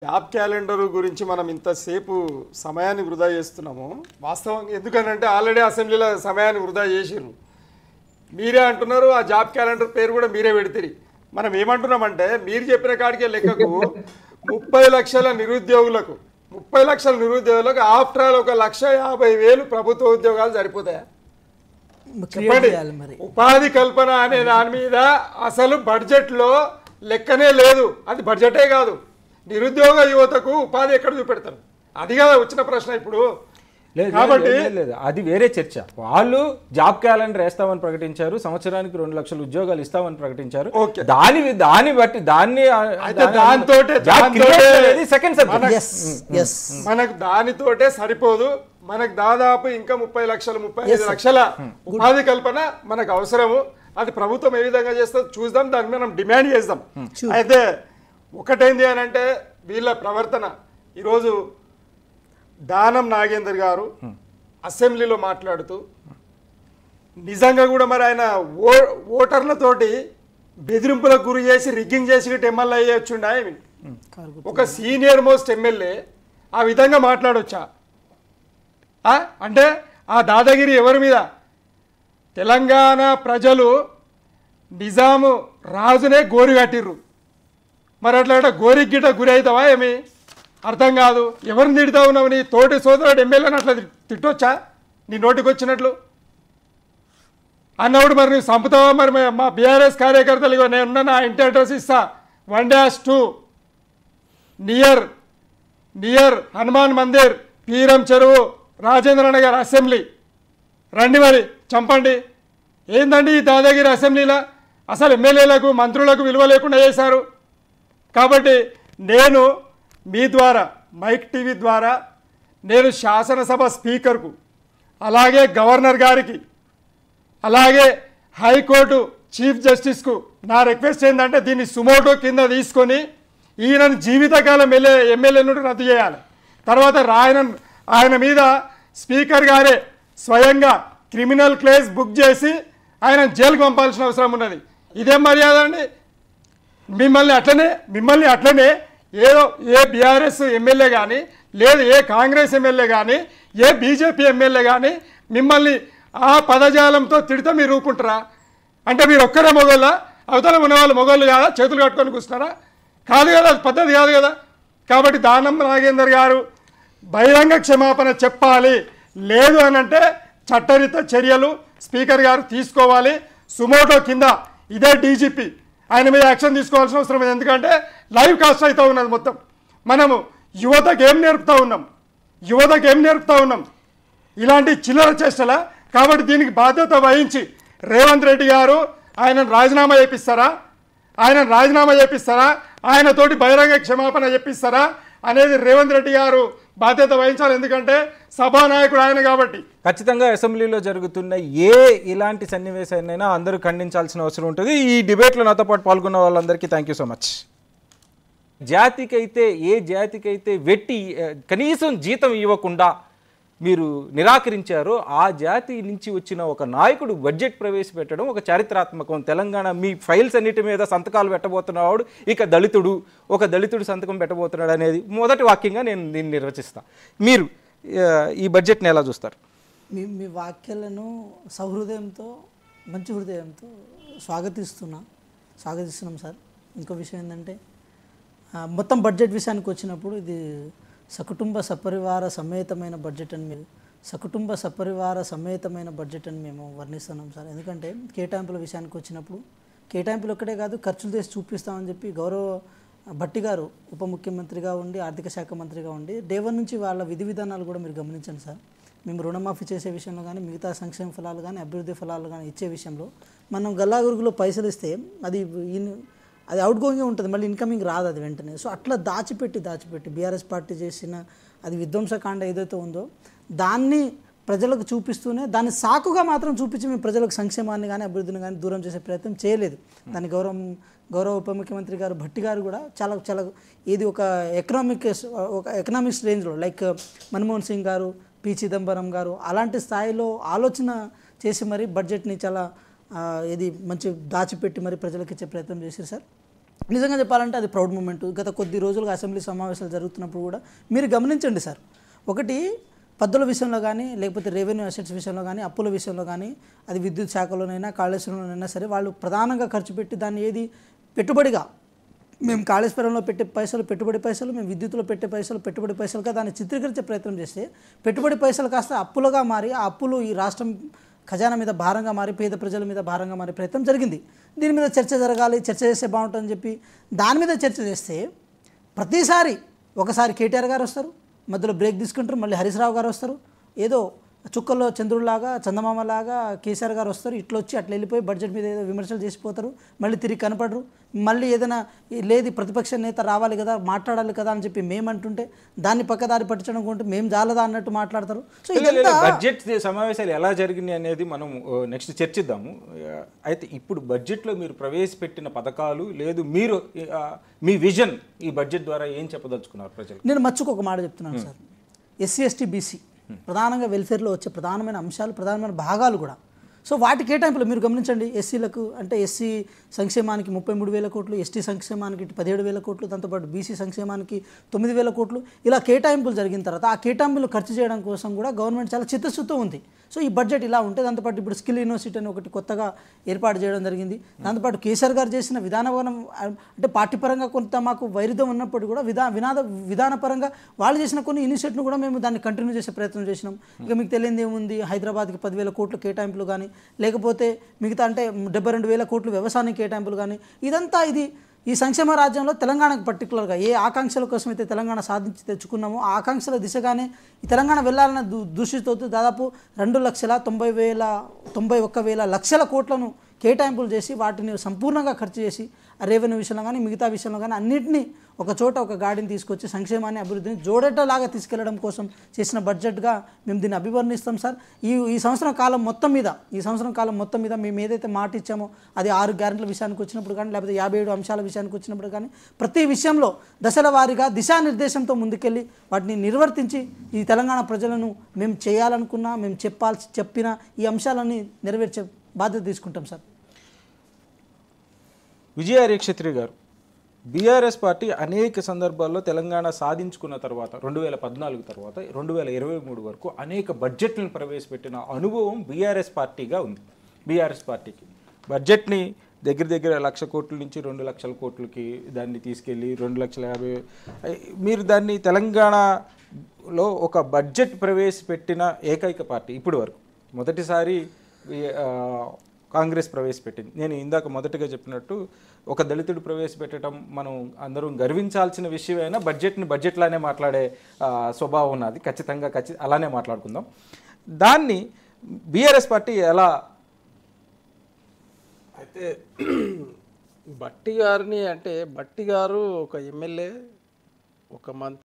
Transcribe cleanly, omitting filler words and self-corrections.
Job calendar గురించి మనం ఇంతసేపు సమయాన్ని వృధా చేస్తున్నాము. వాస్తవంగా ఎందుకనంటే ఆల్రెడీ అసెంబ్లీలో సమయాన్ని వృధా చేసిర్రు. మీరే అంటున్నారు ఆ జాబ్ క్యాలెండర్ పేరు కూడా మీరే పెడితే మనం ఏమంటున్నామంటే మీరు చెప్పిన కాడికే లెక్కకు 30 లక్షల నిరుద్యోగులకు ఆఫ్టర్ ఆల్ 1,50,000 ప్రభుత్వ ఉద్యోగాలు సరిపోతాయా? చెప్పండి. ఉపాధి కల్పన అనే దాని మీద అసలు బడ్జెట్లో లెక్కనే లేదు. అది బడ్జెటే కాదు, నిరుద్యోగ యువతకు ఉపాధి ఎక్కడ చూపెడతారు? అది కదా వచ్చిన ప్రశ్న ఇప్పుడు. కాబట్టి అది వేరే చర్చ. వాళ్ళు జాబ్ క్యాలెండర్ వేస్తామని ప్రకటించారు, సంవత్సరానికి 2 లక్షల ఉద్యోగాలు ఇస్తామని ప్రకటించారు. దాన్ని బట్టి మనకు దానితోటే సరిపోదు. మనకు దాదాపు ఇంకా 35 లక్షల ఉపాధి కల్పన మనకు అవసరము. అది ప్రభుత్వం ఏ విధంగా చేస్తుందో చూద్దాం, దాన్ని మనం డిమాండ్ చేద్దాం. అయితే ఒకటైంది అని అంటే వీళ్ళ ప్రవర్తన. ఈరోజు దానం నాగేందర్ గారు అసెంబ్లీలో మాట్లాడుతూ నిజంగా కూడా మరి ఆయన ఓటర్లతోటి బెదిరింపులకు గురి చేసి రిగ్గింగ్ చేసి ఎమ్మెల్యే అయ్యొచ్చుండా? ఒక సీనియర్ మోస్ట్ ఎమ్మెల్యే ఆ విధంగా మాట్లాడొచ్చా? అంటే ఆ దాదాగిరి ఎవరి మీద? తెలంగాణ ప్రజలు నిజాము రాజునే గోరి కట్టిర్రు. మరి అట్లా గోరికి గిట్ట గురి అవుతావా? ఏమి అర్థం కాదు. ఎవరిని తిడతా ఉన్నావు? నీ తోటి సోదరుడు ఎమ్మెల్యేని అట్లా తిట్టొచ్చా నీ నోటికి వచ్చినట్లు అన్నప్పుడు? మరి నువ్వు చంపుతావా? మరి మా బీఆర్ఎస్ కార్యకర్తలు ఇగో నేనున్న నా ఇంటి అడ్రస్ ఇస్తా, 1-2 నియర్ హనుమాన్ మందిర్, పీరం చెరువు, రాజేంద్ర నగర్ అసెంబ్లీ. రండి మరి చంపండి. ఏందండి ఈ దాదాగిరి అసెంబ్లీలో? అసలు ఎమ్మెల్యేలకు మంత్రులకు విలువ లేకుండా చేశారు. కాబట్టి నేను మీ ద్వారా మైక్ టీవీ ద్వారా నేను శాసనసభ స్పీకర్కు, అలాగే గవర్నర్ గారికి, అలాగే హైకోర్టు చీఫ్ జస్టిస్కు నా రిక్వెస్ట్ ఏంటంటే దీన్ని సుమోటో కింద తీసుకొని ఈయనను జీవితకాలం ఎమ్మెల్యే నుండి రద్దు చేయాలి. తర్వాత ఆయన మీద స్పీకర్ గారే స్వయంగా క్రిమినల్ కేస్ బుక్ చేసి ఆయన జైలుకు పంపాల్సిన అవసరం ఉన్నది. ఇదేం మర్యాద అండి? మిమ్మల్ని అట్లనే ఏదో ఏ బీఆర్ఎస్ ఎమ్మెల్యే కానీ, లేదు ఏ కాంగ్రెస్ ఎమ్మెల్యే కానీ, ఏ బీజేపీ ఎమ్మెల్యే కానీ మిమ్మల్ని ఆ పదజాలంతో తిడితే మీరు ఊరుకుంటారా? అంటే మీరు ఒక్కరే మొగోళ్ళ? అవతల ఉన్నవాళ్ళు మొగోళ్ళు కాదా? చేతులు కట్టుకొని కూర్చున్నారా? కాదు కదా, అది పద్ధతి కాదు కదా. కాబట్టి దానం నాగేందర్ గారు బహిరంగ క్షమాపణ చెప్పాలి. లేదు అనంటే చట్టరీత చర్యలు స్పీకర్ గారు తీసుకోవాలి. సుమోటో కింద ఇదే డీజీపీ ఆయన మీద యాక్షన్ తీసుకోవాల్సిన అవసరం ఉంది. ఎందుకంటే లైవ్ కాస్ట్ అవుతూ ఉన్నది మొత్తం. మనము యువతకు ఏం నేర్పుతూ ఉన్నాం? ఇలాంటి చిల్లర చేష్టలా? కాబట్టి దీనికి బాధ్యత వహించి రేవంత్ రెడ్డి గారు ఆయనను రాజీనామా చేపిస్తారా, ఆయనతోటి బహిరంగ క్షమాపణ చెప్పిస్తారా అనేది రేవంత్ రెడ్డి గారు బాధ్యత వహించాలి. ఎందుకంటే సభానాయకుడు ఆయన కాబట్టి. ఖచ్చితంగా అసెంబ్లీలో జరుగుతున్న ఇలాంటి సన్నివేశాన్నైనా అందరూ ఖండించాల్సిన అవసరం ఉంటుంది. ఈ డిబేట్లో నాతో పాటు పాల్గొన్న వాళ్ళందరికీ థ్యాంక్ యూ సో మచ్. ఏ జాతికైతే కనీసం జీతం ఇవ్వకుండా మీరు నిరాకరించారో ఆ జాతి నుంచి వచ్చిన ఒక నాయకుడు బడ్జెట్ ప్రవేశపెట్టడం ఒక చారిత్రాత్మకం. తెలంగాణ మీ ఫైల్స్ అన్నిటి మీద సంతకాలు పెట్టబోతున్నవాడు ఇక దళితుడు సంతకం పెట్టబోతున్నాడు అనేది మొదటి వాక్యంగా నేను దీన్ని నిర్వచిస్తాను. మీరు ఈ బడ్జెట్ని ఎలా చూస్తారు? మీ వాక్యాలను సహృదయంతో, మంచి హృదయంతో స్వాగతిస్తున్నాం సార్. ఇంకో విషయం ఏంటంటే మొత్తం బడ్జెట్ విషయానికి వచ్చినప్పుడు ఇది సకుటుంబ సపరివార సమేతమైన బడ్జెట్ అని మేము వర్ణిస్తున్నాం సార్. ఎందుకంటే కేటాయింపుల విషయానికి వచ్చినప్పుడు కేటాయింపులు ఒక్కటే కాదు, ఖర్చులు చేసి చూపిస్తామని చెప్పి గౌరవ భట్టి గారు ఉప ముఖ్యమంత్రిగా ఉండి, ఆర్థిక శాఖ మంత్రిగా ఉండి డే 1 నుంచి వాళ్ళ విధి విధానాలు కూడా మీరు గమనించండి సార్. మేము రుణమాఫీ చేసే విషయంలో కానీ, మిగతా సంక్షేమ ఫలాలు కానీ, అభివృద్ధి ఫలాలు కానీ ఇచ్చే విషయంలో మనం గల్లాగురుగులో పైసలు ఇస్తే అది అవుట్ గోయింగ్ ఉంటుంది, మళ్ళీ ఇన్కమింగ్ రాదు అది వెంటనే. సో అట్లా దాచిపెట్టి బీఆర్ఎస్ పార్టీ చేసిన అది విధ్వంసకాండ ఏదైతే ఉందో దాన్ని ప్రజలకు చూపిస్తూనే దాన్ని సాకుగా మాత్రం చూపించి మేము ప్రజలకు సంక్షేమాన్ని కానీ అభివృద్ధిని కానీ దూరం చేసే ప్రయత్నం చేయలేదు. దాని గౌరవ ఉప ముఖ్యమంత్రి గారు భట్టి గారు కూడా చాలా ఇది ఒక ఎకనామిక్స్ రేంజ్లో లైక్ మన్మోహన్ సింగ్ గారు, పి చిదంబరం గారు అలాంటి స్థాయిలో ఆలోచన చేసి మరి బడ్జెట్ని చాలా ఇది మంచి దాచిపెట్టి మరి ప్రజలకు ఇచ్చే ప్రయత్నం చేశారు సార్. నిజంగా చెప్పాలంటే అది ప్రౌడ్ మూమెంట్. గత కొద్ది రోజులుగా అసెంబ్లీ సమావేశాలు జరుగుతున్నప్పుడు కూడా మీరు గమనించండి సార్, ఒకటి పద్దుల విషయంలో కానీ లేకపోతే రెవెన్యూ అసెట్స్ విషయంలో కానీ అప్పుల విషయంలో కానీ అది విద్యుత్ శాఖలోనైనా కాళేశ్వరంలోనైనా సరే వాళ్ళు ప్రధానంగా ఖర్చు పెట్టి దాన్ని ఏది పెట్టుబడిగా మేము కాళేశ్వరంలో పెట్టే పైసలు పెట్టుబడి పైసలు, మేము విద్యుత్తులో పెట్టే పైసలు పెట్టుబడి పైసలుగా దాన్ని చిత్రీకరించే ప్రయత్నం చేస్తే పెట్టుబడి పైసలు కాస్త అప్పులుగా మారి ఆ అప్పులు ఈ రాష్ట్రం ఖజానా మీద భారంగా మారి పేద ప్రజల మీద భారంగా మారే ప్రయత్నం జరిగింది. దీని మీద చర్చ జరగాలి, చర్చ చేస్తే బాగుంటుందని చెప్పి దాని మీద చర్చ చేస్తే ప్రతిసారి ఒకసారి కేటీఆర్ గారు వస్తారు, మధ్యలో బ్రేక్ తీసుకుంటారు, మళ్ళీ హరీష్ రావు గారు వస్తారు, ఏదో చుక్కల్లో చంద్రుడిలాగా చందమామలాగా కేసీఆర్ గారు వస్తారు, ఇట్లా వచ్చి అట్లా వెళ్ళిపోయి బడ్జెట్ మీద ఏదో విమర్శలు చేసిపోతారు, మళ్ళీ తిరిగి కనపడరు. మళ్ళీ ఏదైనా లేదు ప్రతిపక్ష నేత రావాలి కదా మాట్లాడాలి కదా అని చెప్పి మేము అంటుంటే దాన్ని పక్కదారి పట్టించడం కొంటే మేము జాలదా అన్నట్టు మాట్లాడతారు. సో ఇదంతా బడ్జెట్ సమావేశాలు ఎలా జరిగినాయి అనేది మనం నెక్స్ట్ చర్చిద్దాము. అయితే ఇప్పుడు బడ్జెట్లో మీరు ప్రవేశపెట్టిన పథకాలు లేదు మీరు మీ విజన్ ఈ బడ్జెట్ ద్వారా ఏం చెప్పదలుచుకున్నారు ప్రజలు? నేను మచ్చుకు ఒక మాట చెప్తున్నాను సార్, ఎస్సీ ఎస్టీ బీసీ ప్రధానంగా వెల్ఫేర్లో వచ్చే ప్రధానమైన అంశాలు ప్రధానమైన భాగాలు కూడా సో వాటి కేటాయింపులు మీరు గమనించండి. ఎస్సీలకు అంటే ఎస్సీ సంక్షేమానికి 33,000 కోట్లు, ఎస్టీ సంక్షేమానికి 17,000 కోట్లు, దాంతోపాటు బీసీ సంక్షేమానికి 9,000 కోట్లు ఇలా కేటాయింపులు జరిగిన తర్వాత ఆ కేటాయింపులు ఖర్చు చేయడం కోసం కూడా గవర్నమెంట్ చాలా చిత్తశుద్ధితో ఉంది. సో ఈ బడ్జెట్ ఇలా ఉంటే దాంతోపాటు ఇప్పుడు స్కిల్ యూనివర్సిటీ అని ఒకటి కొత్తగా ఏర్పాటు చేయడం జరిగింది. దాంతోపాటు కేసీఆర్ గారు చేసిన విధానవనం అంటే పార్టీపరంగా కొంత మాకు వైరుధ్యం ఉన్నప్పుడు కూడా విధానపరంగా వాళ్ళు చేసిన కొన్ని ఇనిషియేటివ్ను కూడా మేము దాన్ని కంటిన్యూ చేసే ప్రయత్నం చేసినాం. ఇక మీకు తెలియదు ఏముంది, హైదరాబాద్కి 10,000 కోట్లు కేటాయింపులు కానీ లేకపోతే మిగతా అంటే 72,000 కోట్లు వ్యవసాయానికి కేటాయింపులు కానీ ఇదంతా ఈ సంక్షేమ రాజ్యంలో తెలంగాణకు పర్టికులర్గా ఏ ఆకాంక్షల కోసం అయితే తెలంగాణ సాధించి తెచ్చుకున్నామో ఆ ఆకాంక్షల దిశగానే ఈ తెలంగాణ వెళ్ళాలన్న దృష్టితో దాదాపు 2,91,000 లక్షల కోట్లను కేటాయింపులు చేసి వాటిని సంపూర్ణంగా ఖర్చు చేసి రెవెన్యూ విషయంలో కానీ మిగతా విషయంలో కానీ అన్నింటినీ ఒక చోట ఒక గాడిని తీసుకొచ్చి సంక్షేమాన్ని అభివృద్ధిని జోడేటలాగా తీసుకెళ్లడం కోసం చేసిన బడ్జెట్గా మేము దీన్ని అభివర్ణిస్తాం సార్. ఈ సంవత్సరం కాలం మొత్తం మీద మేము ఏదైతే మాట ఇచ్చామో అది 6 గ్యారెంటీల విషయానికి వచ్చినప్పుడు కానీ లేకపోతే 57 అంశాల విషయానికి వచ్చినప్పుడు కానీ ప్రతి విషయంలో దశల వారీగా దిశానిర్దేశంతో ముందుకెళ్ళి వాటిని నిర్వర్తించి ఈ తెలంగాణ ప్రజలను మేము చేయాలనుకున్నా మేము చెప్పిన ఈ అంశాలన్నీ నెరవేర్చే బాధ్యత తీసుకుంటాం సార్. విజయార్య క్షత్రియ గారు, బీఆర్ఎస్ పార్టీ అనేక సందర్భాల్లో తెలంగాణ సాధించుకున్న తర్వాత 2014 తర్వాత 2023 వరకు అనేక బడ్జెట్లను ప్రవేశపెట్టిన అనుభవం బీఆర్ఎస్ పార్టీగా ఉంది. బీఆర్ఎస్ పార్టీకి బడ్జెట్ని దగ్గర 1,00,000 కోట్ల నుంచి 2,00,000 కోట్లకి దాన్ని తీసుకెళ్ళి 2,50,000 మీరు దాన్ని తెలంగాణలో ఒక బడ్జెట్ ప్రవేశపెట్టిన ఏకైక పార్టీ ఇప్పటి వరకు. మొదటిసారి కాంగ్రెస్ ప్రవేశపెట్టింది. నేను ఇందాక మొదటగా చెప్పినట్టు ఒక దళితుడు ప్రవేశపెట్టడం మనం అందరం గర్వించాల్సిన విషయమైనా బడ్జెట్ని బడ్జెట్లానే మాట్లాడే స్వభావం ఉన్నది. ఖచ్చితంగా అలానే మాట్లాడుకుందాం. దాన్ని బీఆర్ఎస్ పార్టీ ఎలా అయితే భట్టి గారిని అంటే భట్టి గారు ఒక ఎమ్మెల్యే ఒక మంత్రి